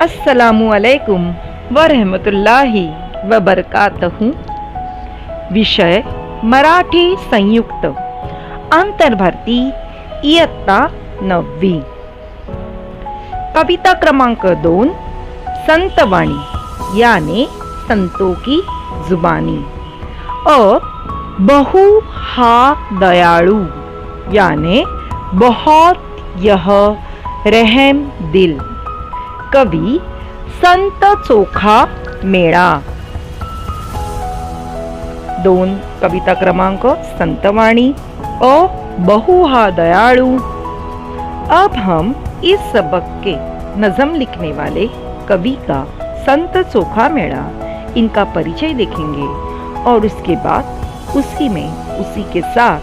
अस्सलामु अलैकुम व रहमतुल्लाहि व बरकातहू। विषय मराठी संयुक्त अंतर्भरती इयत्ता 9वी। कविता क्रमांक 2 संतवाणी यानी संतों की जुबानी। बहु हा दयालु यानी बहुत यह रहम दिल। कवि संत चोखा मेळा। 2 कविता क्रमांक संतवाणी बहु हा दयालु। अब हम इस सबक के नज़म लिखने वाले कवि का संत चोखा मेळा इनका परिचय देखेंगे और उसके बाद उसी के साथ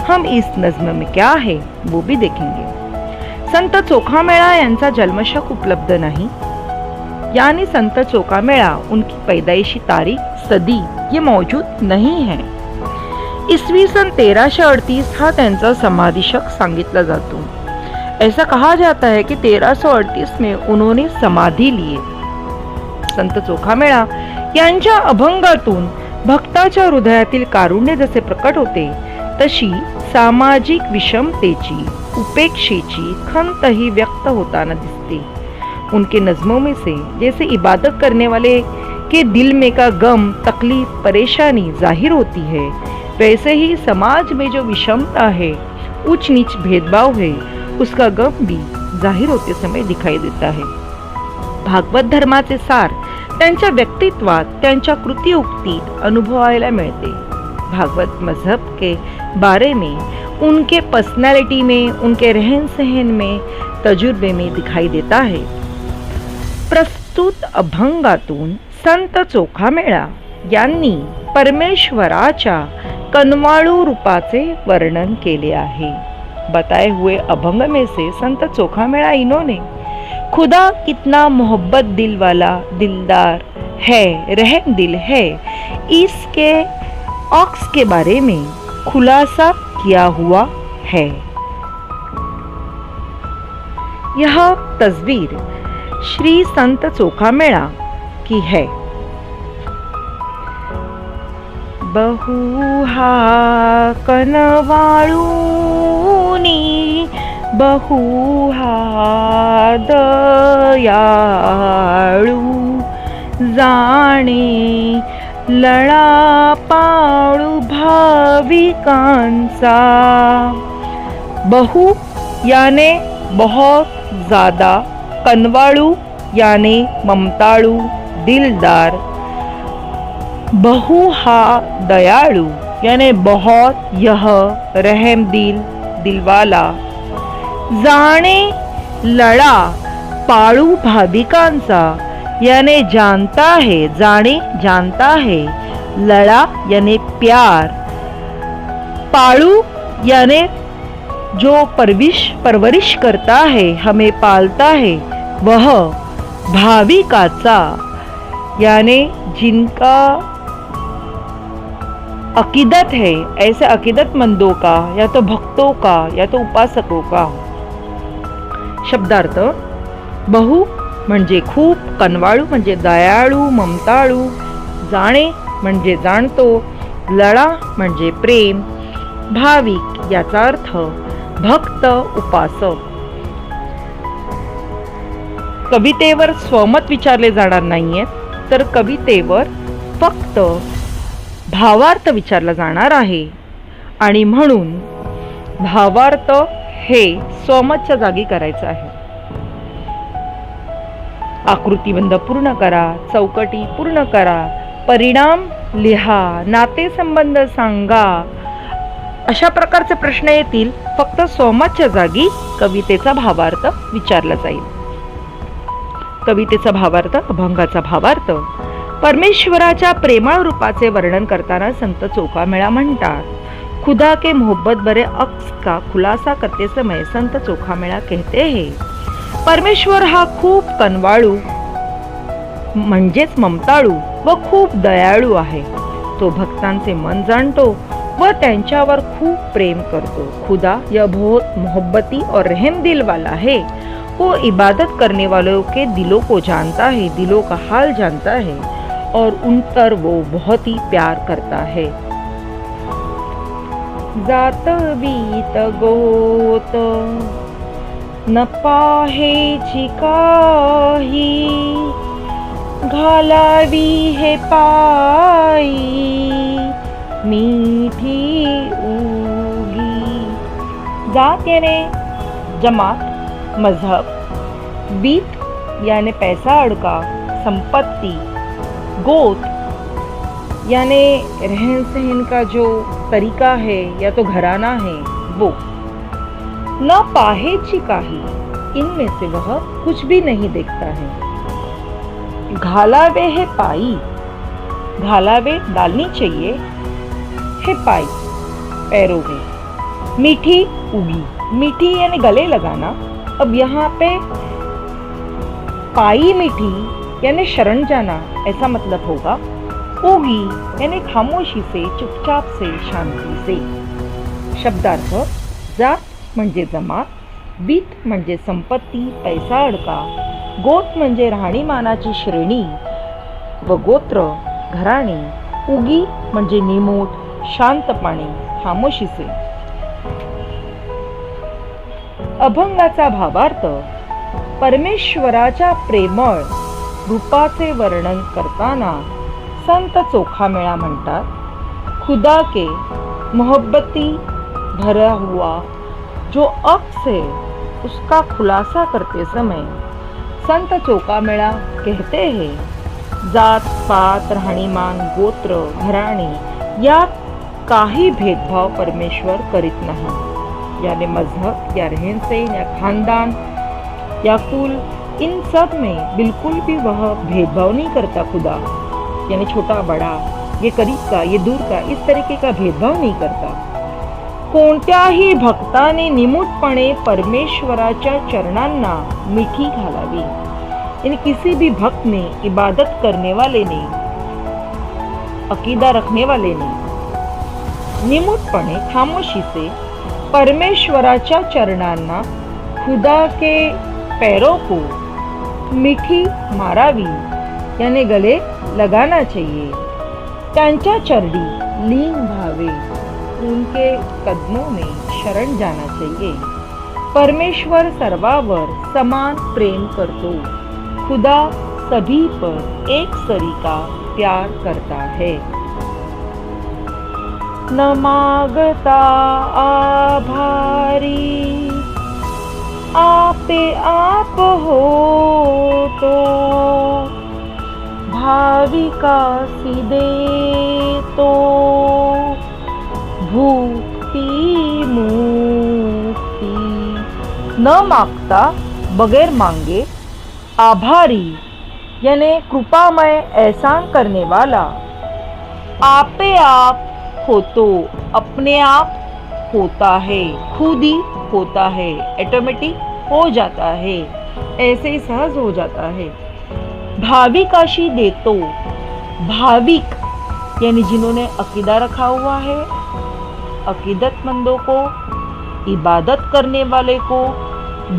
हम इस नज़म में क्या है वो भी देखेंगे। संत चोखा मेळा यांचा जन्मशक उपलब्ध नहीं, यानी संत चोखा मेळा उनकी पैदाइशी तारीख सदी ये मौजूद नहीं है। इसवी सन 1338 हा त्यांचा समाधिशक सांगितला जातो। ऐसा कहा जाता है कि 1338 में उन्होंने समाधी लिए। संत चोखा मेळा यांच्या अभंगातून भक्ताच्या हृदयातील कारुण्य जसे प्रकट होते तशी सामाजिक विषमतेची उपेक्षेची खंत ही व्यक्त होताना दिसते। उनके नज़मों में से जैसे इबादत करने वाले के दिल में का गम, तकलीफ, परेशानी जाहिर होती है, वैसे ही समाज में जो विषमता है, ऊंच नीच भेदभाव है, उसका गम भी जाहिर होते समय दिखाई देता है। भागवत धर्माचे सार त्यांच्या व्यक्तित्वात, त्यांच्या कृती उक्तीत अनुभवायला मिळते। भागवत मजहब के बारे में, उनके पर्सनालिटी में, उनके रहन सहन में, तजुर्बे में दिखाई देता है। प्रस्तुत अभंगातून संत चोखा मेळा यांनी परमेश्वराच्या कनवाळू रूपाचे वर्णन केले आहे। बताए हुए अभंग में से संत चोखा मेळा इन्होंने खुदा कितना मोहब्बत दिल वाला दिलदार है, रहम दिल है, इसके अक्स के बारे में खुलासा किया हुआ है। यह तस्वीर श्री संत चोखा मेळा की है। बहु हा कनवाळूनी बहु हा दयाळू जाणे लळा पाळू भाविकांचा। बहु याने बहुत ज्यादा, कनवाळू याने ममताळू दिलदार, बहु हा दयाळू याने बहुत यह रहम दिल दिलवाला, जाणे लळा पाळू भाविकांचा यानी जानता है, जाने जानता है, लड़ा यानी प्यार, पालू यानी जो परवरिश करता है, हमें पालता है, वह भाविकाचा यानी जिनका अकीदत है, ऐसे अकीदतमंदों का या तो भक्तों का या तो उपासकों का। शब्दार्थ बहु म्हणजे खूप, कनवाळू म्हणजे दयाळू ममताळू, जाणे म्हणजे जाणतो, लळा म्हणजे प्रेम, भाविक याचा अर्थ भक्त उपासक। कवितेवर स्वमत विचारले जाणार नाहीये, तर कवितेवर फक्त भावार्थ विचारला जाणार आहे आणि म्हणून भावार्थ हे स्वमतच्या जागी करायचं आहे। आकृतिबंध पूर्ण करा, चौकटी पूर्ण करा, परिणाम लिहा, नातेसंबंध सांगा, अशा प्रकारचे प्रश्न येतील। फक्त स्वमतच्या जागी कवितेचा भावार्थ विचारला जाईल। कवितेचा भावार्थ, अभंगाचा भावार्थ। परमेश्वराच्या प्रेमळ रूपाचे वर्णन करताना संत चोखा मेळा म्हणतात, खुदा के मोहब्बत भरे अक्स का खुलासा करते समय संत चोखा मेळा कहते हैं, परमेश्वर हा खूप कनवाळू म्हणजेच ममताळू व खूप दयाळू आहे। तो भक्तांचे मन जाणतो व त्यांच्यावर खूप प्रेम करतो। खुदा यह बहुत मोहब्बती और रहम दिल वाला है। वो इबादत करने वालों के दिलों को जानता है, दिलों का हाल जानता है और उन पर वो बहुत ही प्यार करता है। जात बीत गोत न पाहेची काही, घालावी हे पायी मीठी उगी। जात याने जमात, मजहब, बीत यानी पैसा अड़का, संपत्ति, गोत यानी रहन सहन का जो तरीका है या तो घराना है वो। न पाहेची काही, इनमें से वह कुछ भी नहीं देखता है। घालावे है पाई, घालावे डालनी चाहिए, है पाई पैरों में। मीठी उगी, मीठी यानी गले लगाना। अब यहाँ पे पाई मीठी यानी शरण जाना ऐसा मतलब होगा। उगी यानी खामोशी से, चुपचाप से, शांति से। शब्दार्थ: जात म्हणजे जमात, बीत म्हणजे संपत्ती, पैसा अडका, गोत म्हणजे राहणीमानाची श्रेणी व गोत्र घराणे, उगी म्हणजे निमूट, शांतपणे, खामोशीचे. अभंगाचा भावार्थ: परमेश्वराच्या प्रेमळ रूपाचे वर्णन करताना संत चोखामेळा म्हणतात, खुदा के मोहब्बती भरा हुआ जो अक्स है उसका खुलासा करते समय संत चोखामेळा कहते हैं, जात पात, राहणीमान, गोत्र, घराणे यात काही भेदभाव परमेश्वर करीत नहीं। यानी मजहब या रहन सहन या खानदान या कुल, इन सब में बिल्कुल भी वह भेदभाव नहीं करता खुदा। यानी छोटा बड़ा, ये करीब का, ये दूर का, इस तरीके का भेदभाव नहीं करता। कोणत्याही भक्ताने निमूटपणे परमेश्वराच्या चरणांना मिठी घालावी। यानी किसी भी भक्त ने, इबादत करने वाले ने, अकीदा रखने वाले ने निमूटपणे, खामोशी से परमेश्वराच्या चरणांना, खुदा के पैरों को मिठी मारावी यानी गले लगाना चाहिए। त्यांच्या चरणी लीन भावे, उनके कदमों में शरण जाना चाहिए। परमेश्वर सर्वावर समान प्रेम करतो, खुदा सभी पर एक सरी का प्यार करता है। न मागता आभारी आपे आप हो तो, भाविकासी दे तो भुक्ती मुक्ती। न मागता बगैर मांगे, आभारी यानी कृपामय एहसान करने वाला, आपे आप हो तो अपने आप होता है, खुद ही होता है, ऑटोमेटिक हो जाता है, ऐसे ही सहज हो जाता है। भाविकाशी देतो, भाविक यानी जिन्होंने अकीदा रखा हुआ है, अकीदतमंदों को, इबादत करने वाले को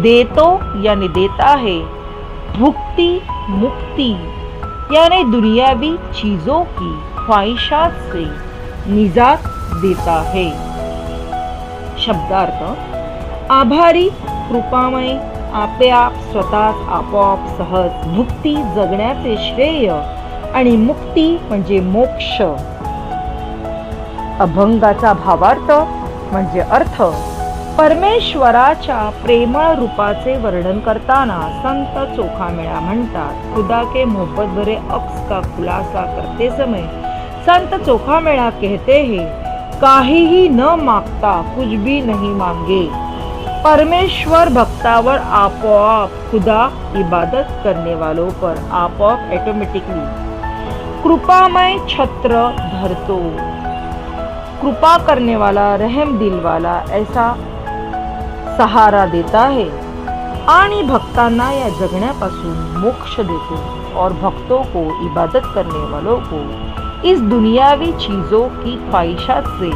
देतो यानी देता है। भुक्ति मुक्ति यानी दुनियावी चीजों की ख्वाहिशात से निजात देता है। शब्दार्थ: आभारी, कृपामय, आपे आप, स्वतःच, आपोआप, सहज, भुक्ती जगण्याचे श्रेय आणि मुक्ती म्हणजे मोक्ष। अभंगाचा भावार्थ म्हणजे अर्थ: परमेश्वराच्या प्रेमळ रूपाचे वर्णन करताना संत चोखामेळा म्हणतात, खुदा के मोहब्बत भरे अक्स का खुलासा करते समय संत चोखामेळा कहते हैं, काही ही न मागता कुछ भी नहीं मांगे। परमेश्वर भक्तावर आपोआप, खुदा इबादत करने वालों पर आपोआप, ऑटोमेटिकली कृपामय छत्र धरतो, कृपा करने वाला, रहम दिल वाला ऐसा सहारा देता है आणि भक्तांना या जगण्यापासून मोक्ष देतो और भक्तों को, इबादत करने वालों को इस दुनियावी चीजों की ख्वाहिशात से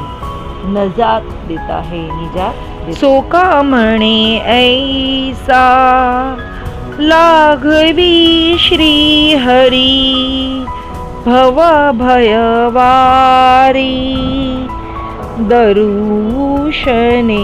नजात देता है, निजात। सोका म्हणे ऐसा लाघवी श्री हरी भव भयवारी दरुशने।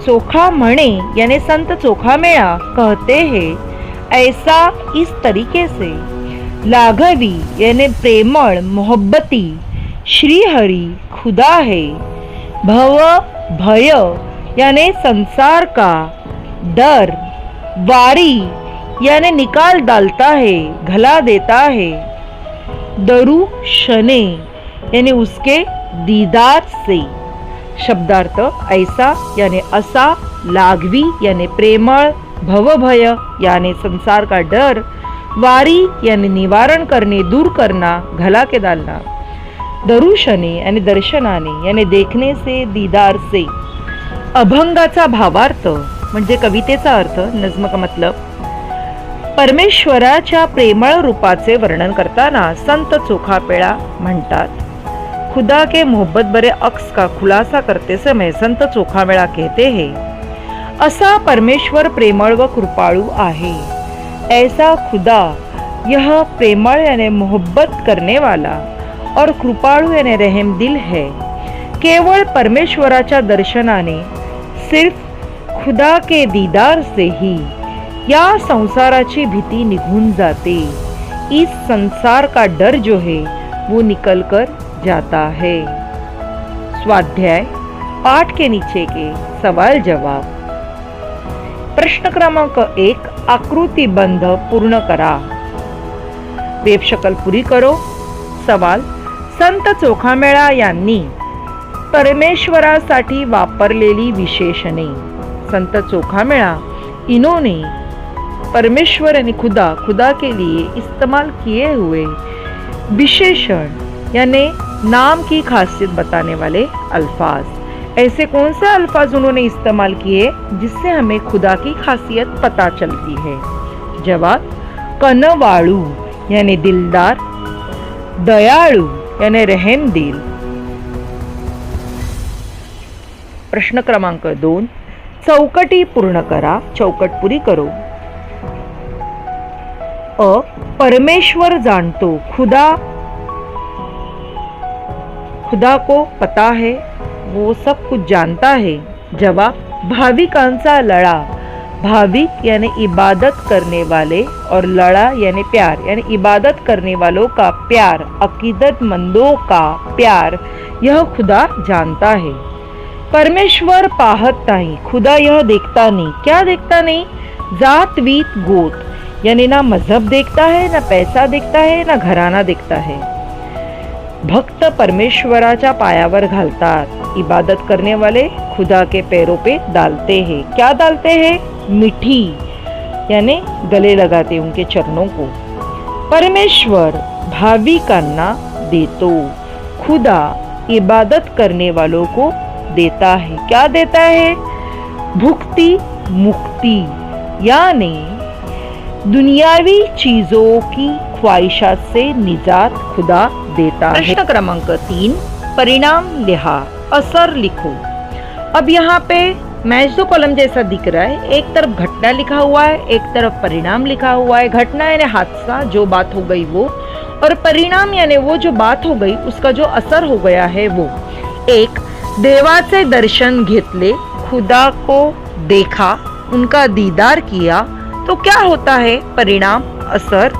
चोखा म्हणे यानी संत चोखा मेळा कहते हैं ऐसा इस तरीके से, लाघवी यानी प्रेमळ मोहब्बती, श्री हरि खुदा है, भव भय यानी संसार का डर, वारी यानी निकाल डालता है, घला देता है, दरु शने यानी उसके दीदार से। शब्दार्थ ऐसा यानी असा, लाघवी यानी प्रेमळ, भवभय यानी संसार का डर, वारी यानी निवारण करने, दूर करना, घला के डालना, दरुशने यानी दर्शनाने यानी देखने से, दीदार से। अभंगाचा भावार्थ म्हणजे कवितेचा अर्थ, नज्म का मतलब, परमेश्वराच्या प्रेमळ रूपाचे वर्णन करताना संत चोखा पेळा म्हणतात, खुदा के मोहब्बत भरे अक्स का खुलासा करते समय संत चोखा मेळा कहते हैं असा परमेश्वर प्रेमळ व कृपाळू आहे। ऐसा खुदा यह प्रेमळ यानी मोहब्बत करने वाला और कृपाळू यानी रहम दिल है। केवळ परमेश्वराच्या दर्शनाने, सिर्फ खुदा के दीदार से ही या संसाराची भीति निघून जाते। इस संसार का डर जो है वो निकल कर जाता है। स्वाध्याय 8 के नीचे के सवाल जवाब। प्रश्न क्रमांक 1, आकृतिबंध पूर्ण करा। वेब शकल पुरी करो। सवाल, संत चोखामेळा यांनी परमेश्वरासाठी वापरलेली विशेषणे। संत चोखामेळा इन्होंने परमेश्वर यानी खुदा के लिए इस्तेमाल किए हुए विशेषण यानी नाम की खासियत बताने वाले अल्फाज। ऐसे कौन से अल्फाज उन्होंने इस्तेमाल किए जिससे हमें खुदा की खासियत पता चलती है? जवाब, कनवाळू यानी दिलदार, दयाळू यानी रहम दिल। प्रश्न क्रमांक 2, चौकटी पूर्ण करा। चौकट पुरी करो। अ, परमेश्वर जानतो, खुदा को पता है, वो सब कुछ जानता है। जवाब, भाविकांचा लळा। भाविक यानी इबादत करने वाले और लड़ा यानी प्यार यानी इबादत करने वालों का प्यार, अकीदतमंदों का प्यार यह खुदा जानता है। परमेश्वर पाहत नहीं, खुदा यह देखता नहीं। क्या देखता नहीं? जात वीत गोत यानी ना मजहब देखता है, ना पैसा देखता है, ना घराना देखता है। भक्त परमेश्वराच्या पायावर घालतात। इबादत करने वाले खुदा के पैरों पे डालते हैं। क्या डालते हैं? मिठी यानी गले लगाते उनके चरणों को। परमेश्वर भाविकांना देतो, खुदा इबादत करने वालों को देता है। क्या देता है? भुक्ति मुक्ति यानी दुनियावी चीजों की ख्वाहिशात से निजात खुदा देता है। प्रश्न क्रमांक 3, परिणाम लिहा, असर लिखो। अब यहाँ पे मैच दो कॉलम जैसा दिख रहा है। एक तरफ घटना लिखा हुआ है, एक तरफ परिणाम लिखा हुआ है। घटना यानी हादसा, जो बात हो गई वो, और परिणाम यानी वो जो बात हो गई उसका जो असर हो गया है वो। एक, देवाचे दर्शन घेतले, खुदा को देखा, उनका दीदार किया, तो क्या होता है? परिणाम, असर।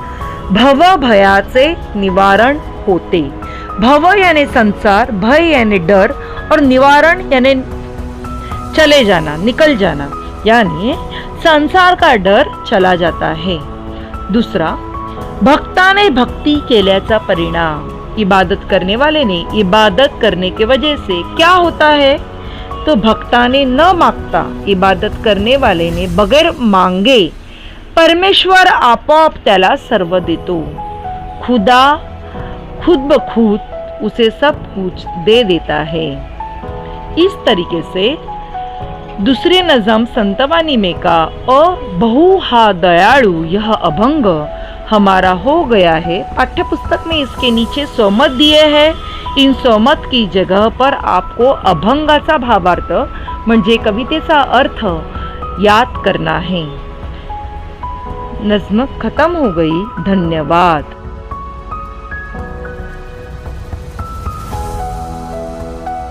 भव भयाचे निवारण होते। भव यानी संसार, भय यानी डर, और निवारण यानी चले जाना, निकल जाना, यानी संसार का डर चला जाता है। दूसरा, भक्ताने भक्ति केल्याचा परिणाम। इबादत करने वाले ने इबादत करने के वजह से क्या होता है? तो भक्ताने न मागता, इबादत करने वाले ने बगैर मांगे परमेश्वर आपोआप त्याला सर्व देतो। खुदा खुद ब खुद उसे सब कुछ दे देता है। इस तरीके से दूसरे नज़म संतवानी में का अ बहु हा दयालु यह अभंग हमारा हो गया है। पाठ्य पुस्तक में इसके नीचे 100 मत दिए हैं। इन सोमत की जगह पर आपको अभंगाचा भावार्थ म्हणजे कवितेचा अर्थ याद करना है। नज्म खत्म हो गई। धन्यवाद।